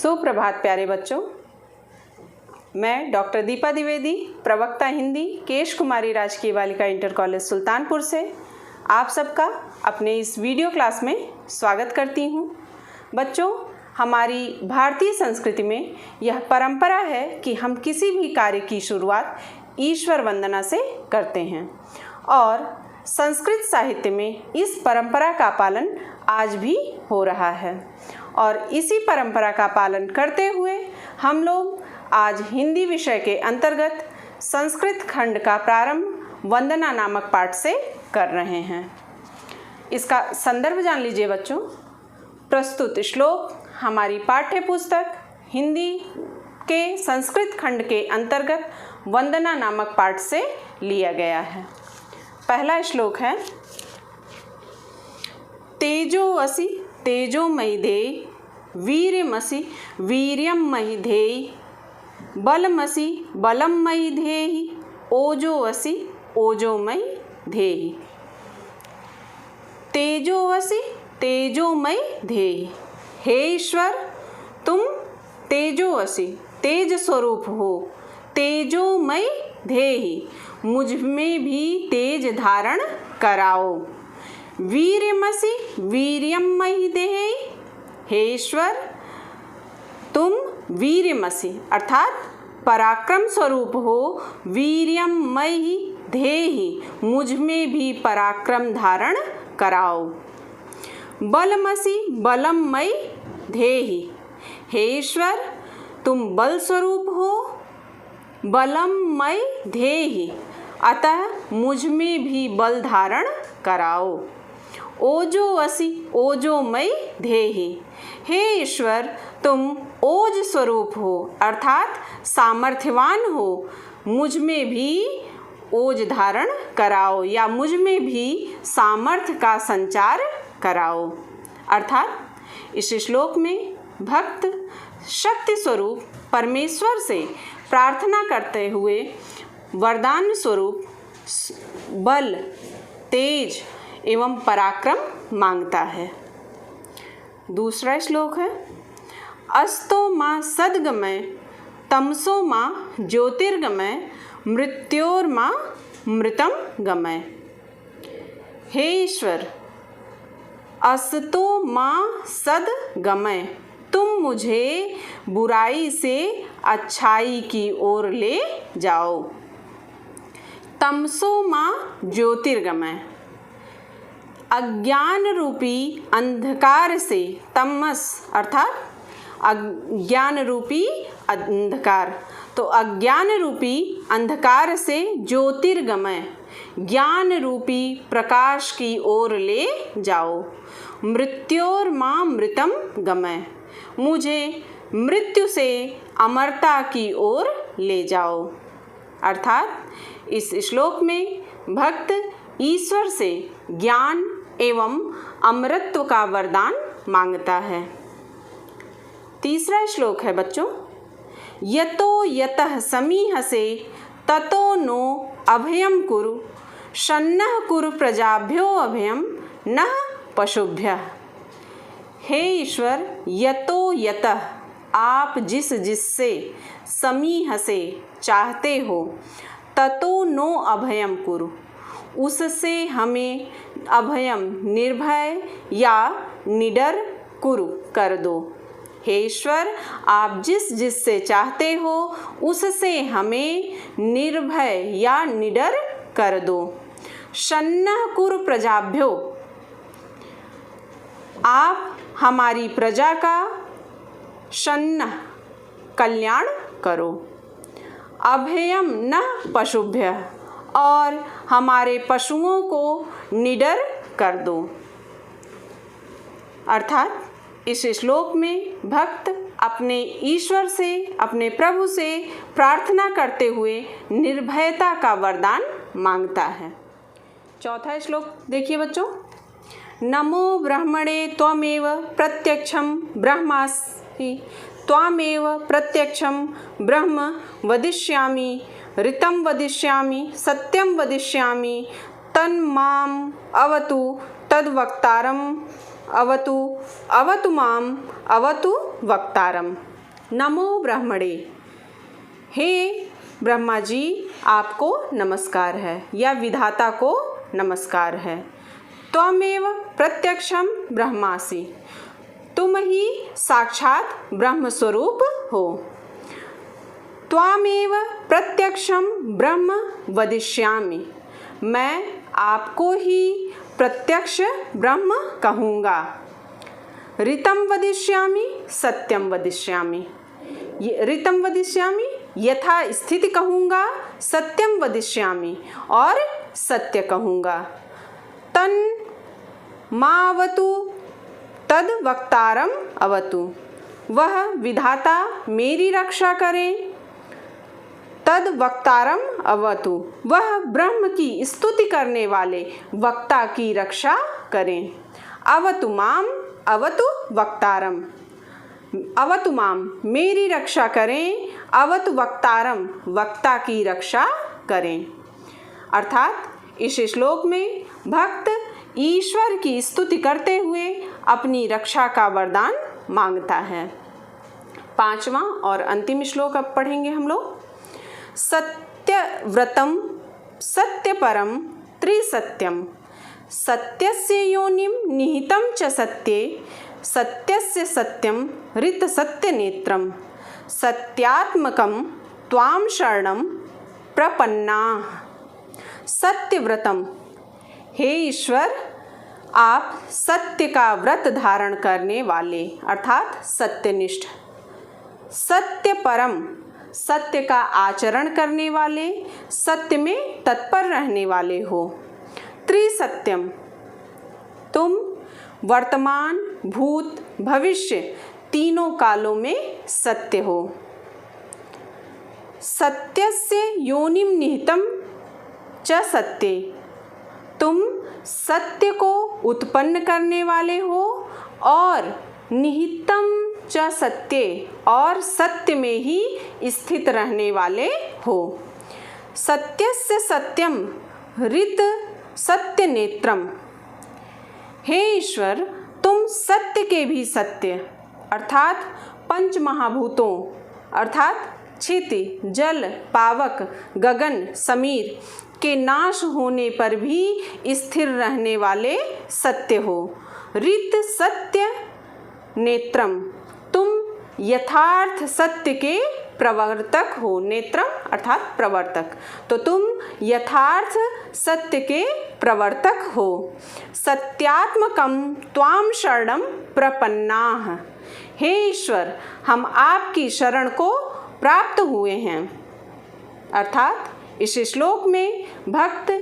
सुप्रभात प्यारे बच्चों। मैं डॉक्टर दीपा द्विवेदी, प्रवक्ता हिंदी, केश कुमारी राजकीय बालिका इंटर कॉलेज सुल्तानपुर से आप सबका अपने इस वीडियो क्लास में स्वागत करती हूँ। बच्चों, हमारी भारतीय संस्कृति में यह परंपरा है कि हम किसी भी कार्य की शुरुआत ईश्वर वंदना से करते हैं और संस्कृत साहित्य में इस परंपरा का पालन आज भी हो रहा है और इसी परंपरा का पालन करते हुए हम लोग आज हिंदी विषय के अंतर्गत संस्कृत खंड का प्रारंभ वंदना नामक पाठ से कर रहे हैं। इसका संदर्भ जान लीजिए बच्चों। प्रस्तुत श्लोक हमारी पाठ्य पुस्तक हिंदी के संस्कृत खंड के अंतर्गत वंदना नामक पाठ से लिया गया है। पहला श्लोक है, तेजो असि तेजोमयि देहि, वीर्यमसि वीर्यमयि देहि, बलमसि बलमयि देहि, ओजो असि ओजोमयि देहि। तेजो असि तेजोमयि देहि। हे ईश्वर, तुम तेजो असि, तेज स्वरूप हो, तेजोमयि देहि, मुझ में भी तेज धारण कराओ। वीर्यमसि वीर्यमयि देहि। हे ईश्वर, तुम वीर्यमसि अर्थात पराक्रम स्वरूप हो, वीर्यमयि देहि, मुझ में भी पराक्रम धारण कराओ। बलमसि बलमयि देहि। हे ईश्वर, तुम बल स्वरूप हो, बलमयि देहि, अतः मुझ में भी बल धारण कराओ। ओजो असि ओजोमयि देहि। हे ईश्वर, तुम ओज स्वरूप हो अर्थात सामर्थ्यवान हो, मुझ में भी ओज धारण कराओ या मुझ में भी सामर्थ्य का संचार कराओ। अर्थात इस श्लोक में भक्त शक्ति स्वरूप परमेश्वर से प्रार्थना करते हुए वरदान स्वरूप बल, तेज एवं पराक्रम मांगता है। दूसरा श्लोक है, अस्तो मां सद्गमय, तमसो मां ज्योतिर्गमय, मृत्योर्मां मृतम गमय। हे ईश्वर, अस्तो मां सद्गमय, तुम मुझे बुराई से अच्छाई की ओर ले जाओ। तमसो मां ज्योतिर्गमय, अज्ञान रूपी अंधकार से, तमस अर्थात अज्ञान रूपी अंधकार, तो अज्ञान रूपी अंधकार से ज्योतिर्गमय, ज्ञान रूपी प्रकाश की ओर ले जाओ। मृत्योर्मां मृतम गमय, मुझे मृत्यु से अमरता की ओर ले जाओ। अर्थात इस श्लोक में भक्त ईश्वर से ज्ञान एवं अमरत्व का वरदान मांगता है। तीसरा श्लोक है बच्चों, यतो यतः समीहसे ततो नो अभयं कुरु, शन्नः कुरु प्रजाभ्यो अभयं नः पशुभ्यः। हे ईश्वर, यतो यतः, आप जिस जिससे, समीहसे चाहते हो, ततो नो अभयं कुरु, उससे हमें अभयम निर्भय या निडर कुरु कर दो। हे ईश्वर, आप जिस जिससे चाहते हो उससे हमें निर्भय या निडर कर दो। शन्नः कुरु प्रजाभ्यो, आप हमारी प्रजा का शन्नः कल्याण करो। अभयम न पशुभ्यः, और हमारे पशुओं को निडर कर दो। अर्थात इस श्लोक में भक्त अपने ईश्वर से, अपने प्रभु से प्रार्थना करते हुए निर्भयता का वरदान मांगता है। चौथा श्लोक देखिए बच्चों, नमो ब्रह्मणे त्वमेव प्रत्यक्षं ब्रह्मासि, त्वामेव प्रत्यक्षं ब्रह्म वदिष्यामि, ऋतं वदिष्यामि, सत्यं वदिष्यामि, तन्माम् अवतु तद्वक्तारम्, अवतु अवतु माम् अवतु वक्तारम्। नमो ब्रह्मणे। हे ब्रह्मा जी, आपको नमस्कार है या विधाता को नमस्कार है। त्वमेव प्रत्यक्षम ब्रह्मासि, तुम ही साक्षात ब्रह्म स्वरूप हो। त्वमेव प्रत्यक्षम ब्रह्म वदिष्यामि, मैं आपको ही प्रत्यक्ष ब्रह्म कहूँगा। ऋतं वदिष्यामि, सत्यम वदिष्यामि। ऋतं वदिष्यामि यथा स्थिति कहूँगा, सत्यम वदिष्यामि और सत्य कहूँगा। तन् मावतु तद वक्तारम अवतु, वह विधाता मेरी रक्षा करें। तद वक्तारम अवतु, वह ब्रह्म की स्तुति करने वाले वक्ता की रक्षा करें। अवतु माम अवतु वक्तारम, अवतु माम मेरी रक्षा करें, अवतु वक्तारम वक्ता की रक्षा करें। अर्थात इस श्लोक में भक्त ईश्वर की स्तुति करते हुए अपनी रक्षा का वरदान मांगता है। 5वां और अंतिम श्लोक अब पढ़ेंगे हम लोग। सत्यव्रतम सत्यपरम त्रिसत्यम, सत्यस्य योनिम निहितं च सत्ये, सत्यस्य सत्यम ऋत सत्यनेत्रम, सत्यात्मकं त्वां शरणं प्रपन्नाः। सत्यव्रतम, हे ईश्वर, आप सत्य का व्रत धारण करने वाले अर्थात सत्यनिष्ठ। सत्य परम, सत्य का आचरण करने वाले, सत्य में तत्पर रहने वाले हो। त्रिसत्यम, तुम वर्तमान भूत भविष्य तीनों कालों में सत्य हो। सत्यस्य योनिम निहितं च सत्ये, तुम सत्य को उत्पन्न करने वाले हो और निहितं च सत्ये, और सत्य में ही स्थित रहने वाले हो। सत्यस्य सत्यम ऋत सत्य नेत्रम, हे ईश्वर, तुम सत्य के भी सत्य अर्थात पंच महाभूतों अर्थात क्षिति, जल, पावक, गगन, समीर के नाश होने पर भी स्थिर रहने वाले सत्य हो। ऋत सत्य नेत्रम, तुम यथार्थ सत्य के प्रवर्तक हो। नेत्रम अर्थात प्रवर्तक, तो तुम यथार्थ सत्य के प्रवर्तक हो। सत्यात्मकं त्वां शरणं प्रपन्नाः, हे ईश्वर, हम आपकी शरण को प्राप्त हुए हैं। अर्थात इस श्लोक में भक्त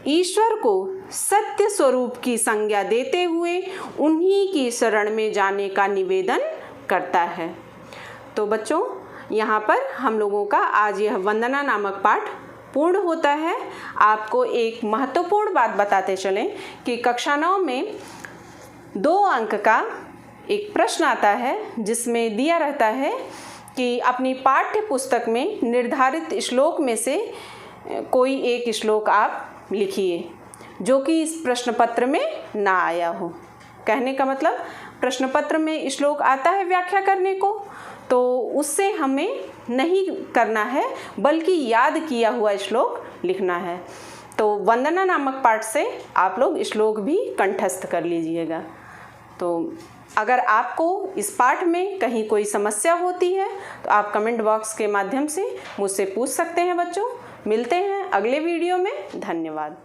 ईश्वर को सत्य स्वरूप की संज्ञा देते हुए उन्हीं की शरण में जाने का निवेदन करता है। तो बच्चों, यहाँ पर हम लोगों का आज यह वंदना नामक पाठ पूर्ण होता है। आपको एक महत्वपूर्ण बात बताते चलें कि कक्षा 9 में 2 अंक का एक प्रश्न आता है जिसमें दिया रहता है कि अपनी पाठ्य पुस्तक में निर्धारित श्लोक में से कोई एक श्लोक आप लिखिए जो कि इस प्रश्न पत्र में ना आया हो। कहने का मतलब प्रश्न पत्र में श्लोक आता है व्याख्या करने को, तो उससे हमें नहीं करना है बल्कि याद किया हुआ श्लोक लिखना है। तो वंदना नामक पाठ से आप लोग श्लोक भी कंठस्थ कर लीजिएगा। तो अगर आपको इस पाठ में कहीं कोई समस्या होती है तो आप कमेंट बॉक्स के माध्यम से मुझसे पूछ सकते हैं बच्चों। मिलते हैं अगले वीडियो में। धन्यवाद।